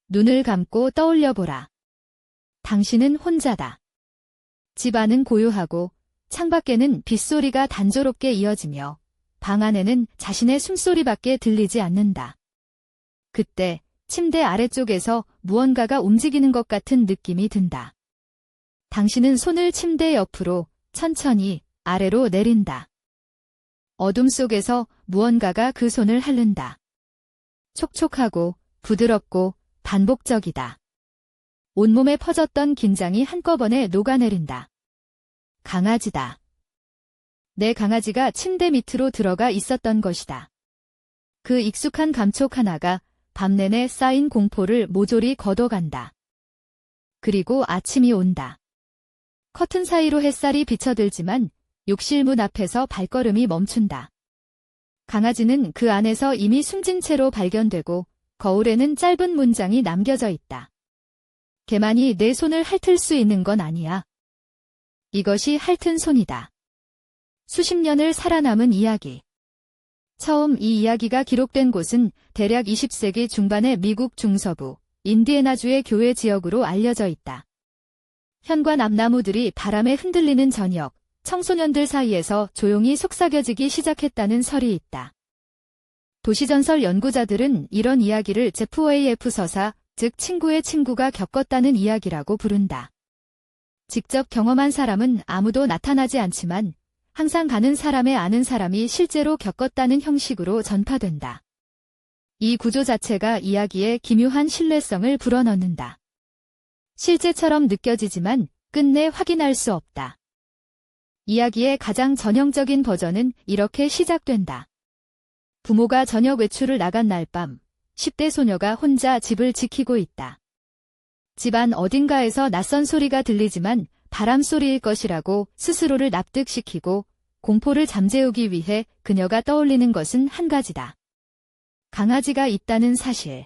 눈을 감고 떠올려보라. 당신은 혼자다. 집 안은 고요하고 창밖에는 빗소리가 단조롭게 이어지며 방 안에는 자신의 숨소리밖에 들리지 않는다. 그때 침대 아래쪽에서 무언가가 움직이는 것 같은 느낌이 든다. 당신은 손을 침대 옆으로 천천히 아래로 내린다. 어둠 속에서 무언가가 그 손을 핥는다. 촉촉하고 부드럽고 반복적이다. 온몸에 퍼졌던 긴장이 한꺼번에 녹아내린다. 강아지다. 내 강아지가 침대 밑으로 들어가 있었던 것이다. 그 익숙한 감촉 하나가 밤 내내 쌓인 공포를 모조리 걷어간다. 그리고 아침이 온다. 커튼 사이로 햇살이 비쳐들지만 욕실 문 앞에서 발걸음이 멈춘다. 강아지는 그 안에서 이미 숨진 채로 발견되고 거울에는 짧은 문장이 남겨져 있다. 걔만이 내 손을 핥을 수 있는 건 아니야. 이것이 핥은 손이다. 수십 년을 살아남은 이야기. 처음 이 이야기가 기록된 곳은 대략 20세기 중반의 미국 중서부 인디애나주의 교외 지역으로 알려져 있다. 현관 앞나무들이 바람에 흔들리는 저녁, 청소년들 사이에서 조용히 속삭여지기 시작했다는 설이 있다. 도시전설 연구자들은 이런 이야기를 제프 서사, 즉 친구의 친구가 겪었다는 이야기라고 부른다. 직접 경험한 사람은 아무도 나타나지 않지만 항상 가는 사람의 아는 사람이 실제로 겪었다는 형식으로 전파된다. 이 구조 자체가 이야기에 기묘한 신뢰성을 불어넣는다. 실제처럼 느껴지지만 끝내 확인할 수 없다. 이야기의 가장 전형적인 버전은 이렇게 시작된다. 부모가 저녁 외출을 나간 날 밤, 10대 소녀가 혼자 집을 지키고 있다. 집안 어딘가에서 낯선 소리가 들리지만 바람 소리일 것이라고 스스로를 납득시키고 공포를 잠재우기 위해 그녀가 떠올리는 것은 한 가지다. 강아지가 있다는 사실.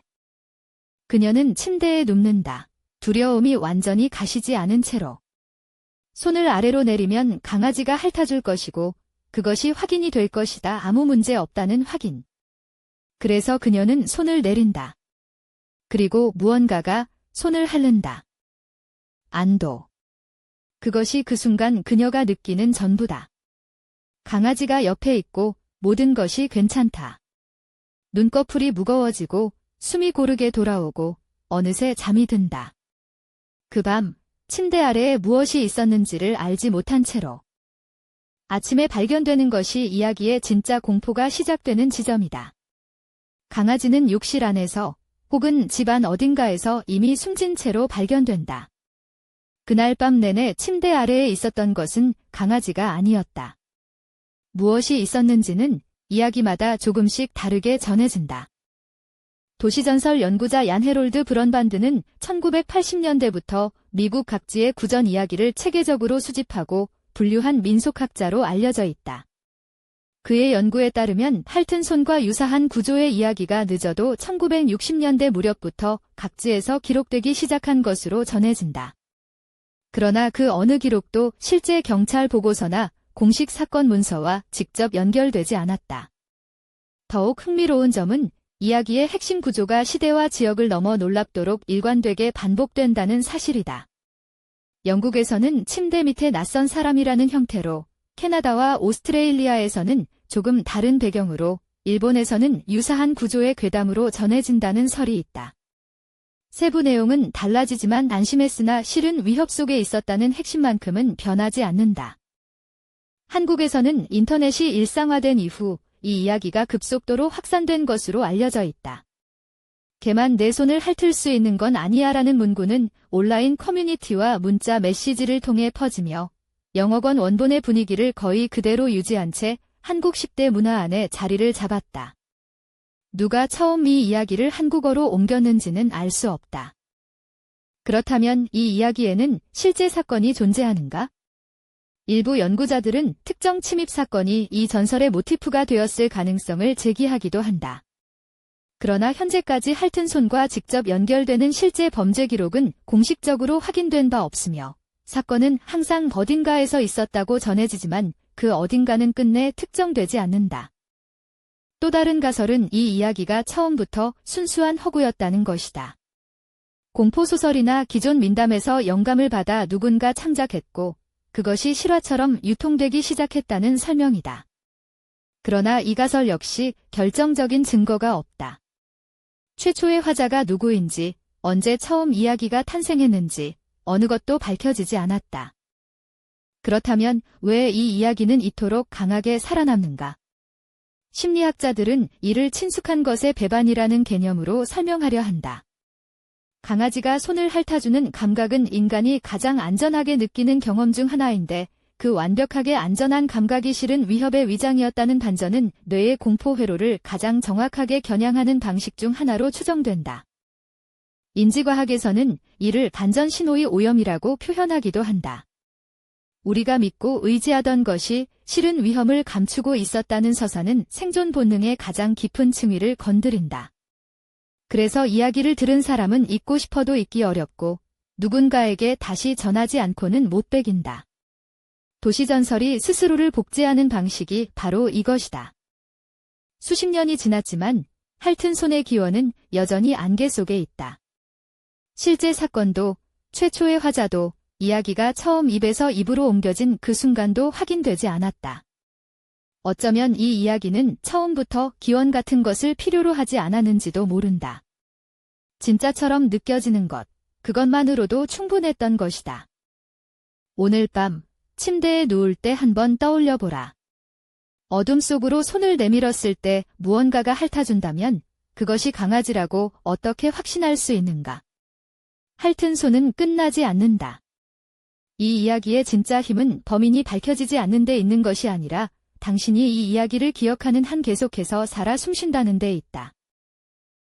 그녀는 침대에 눕는다. 두려움이 완전히 가시지 않은 채로. 손을 아래로 내리면 강아지가 핥아줄 것이고 그것이 확인이 될 것이다. 아무 문제 없다는 확인. 그래서 그녀는 손을 내린다. 그리고 무언가가 손을 핥는다. 안도. 그것이 그 순간 그녀가 느끼는 전부다. 강아지가 옆에 있고 모든 것이 괜찮다. 눈꺼풀이 무거워지고 숨이 고르게 돌아오고 어느새 잠이 든다. 그 밤 침대 아래에 무엇이 있었는지를 알지 못한 채로. 아침에 발견되는 것이 이야기의 진짜 공포가 시작되는 지점이다. 강아지는 욕실 안에서 혹은 집안 어딘가에서 이미 숨진 채로 발견된다. 그날 밤 내내 침대 아래에 있었던 것은 강아지가 아니었다. 무엇이 있었는지는 이야기마다 조금씩 다르게 전해진다. 도시전설 연구자 얀 헤롤드 브런반드는 1980년대부터 미국 각지의 구전 이야기를 체계적으로 수집하고 분류한 민속학자로 알려져 있다. 그의 연구에 따르면 핥은 손과 유사한 구조의 이야기가 늦어도 1960년대 무렵부터 각지에서 기록되기 시작한 것으로 전해진다. 그러나 그 어느 기록도 실제 경찰 보고서나 공식 사건 문서와 직접 연결되지 않았다. 더욱 흥미로운 점은 이야기의 핵심 구조가 시대와 지역을 넘어 놀랍도록 일관되게 반복된다는 사실이다. 영국에서는 침대 밑에 낯선 사람이라는 형태로, 캐나다와 오스트레일리아에서는 조금 다른 배경으로, 일본에서는 유사한 구조의 괴담으로 전해진다는 설이 있다. 세부 내용은 달라지지만 안심했으나 실은 위협 속에 있었다는 핵심만큼은 변하지 않는다. 한국에서는 인터넷이 일상화된 이후 이 이야기가 급속도로 확산된 것으로 알려져 있다. 걔만 내 손을 핥을 수 있는 건 아니야라는 문구는 온라인 커뮤니티와 문자 메시지를 통해 퍼지며 영어권 원본의 분위기를 거의 그대로 유지한 채 한국 10대 문화 안에 자리를 잡았다. 누가 처음 이 이야기를 한국어로 옮겼는지는 알 수 없다. 그렇다면 이 이야기에는 실제 사건이 존재하는가? 일부 연구자들은 특정 침입 사건이 이 전설의 모티프가 되었을 가능성을 제기하기도 한다. 그러나 현재까지 핥은 손과 직접 연결되는 실제 범죄 기록은 공식적으로 확인된 바 없으며 사건은 항상 어딘가에서 있었다고 전해지지만 그 어딘가는 끝내 특정되지 않는다. 또 다른 가설은 이 이야기가 처음부터 순수한 허구였다는 것이다. 공포소설이나 기존 민담에서 영감을 받아 누군가 창작했고 그것이 실화처럼 유통되기 시작했다는 설명이다. 그러나 이 가설 역시 결정적인 증거가 없다. 최초의 화자가 누구인지, 언제 처음 이야기가 탄생했는지 어느 것도 밝혀지지 않았다. 그렇다면 왜 이 이야기는 이토록 강하게 살아남는가? 심리학자들은 이를 친숙한 것의 배반이라는 개념으로 설명하려 한다. 강아지가 손을 핥아주는 감각은 인간이 가장 안전하게 느끼는 경험 중 하나인데 그 완벽하게 안전한 감각이 실은 위협의 위장이었다는 반전은 뇌의 공포 회로를 가장 정확하게 겨냥하는 방식 중 하나로 추정된다. 인지과학에서는 이를 반전 신호의 오염이라고 표현하기도 한다. 우리가 믿고 의지하던 것이 실은 위험을 감추고 있었다는 서사는 생존 본능의 가장 깊은 층위를 건드린다. 그래서 이야기를 들은 사람은 잊고 싶어도 잊기 어렵고 누군가에게 다시 전하지 않고는 못 베긴다. 도시전설이 스스로를 복제하는 방식이 바로 이것이다. 수십 년이 지났지만 핥은 손의 기원은 여전히 안개 속에 있다. 실제 사건도 최초의 화자도 이야기가 처음 입에서 입으로 옮겨진 그 순간도 확인되지 않았다. 어쩌면 이 이야기는 처음부터 기원 같은 것을 필요로 하지 않았는지도 모른다. 진짜처럼 느껴지는 것, 그것만으로도 충분했던 것이다. 오늘 밤 침대에 누울 때 한번 떠올려보라. 어둠 속으로 손을 내밀었을 때 무언가가 핥아준다면 그것이 강아지라고 어떻게 확신할 수 있는가? 핥은 손은 끝나지 않는다. 이 이야기의 진짜 힘은 범인이 밝혀지지 않는 데 있는 것이 아니라 당신이 이 이야기를 기억하는 한 계속해서 살아 숨쉰다는 데 있다.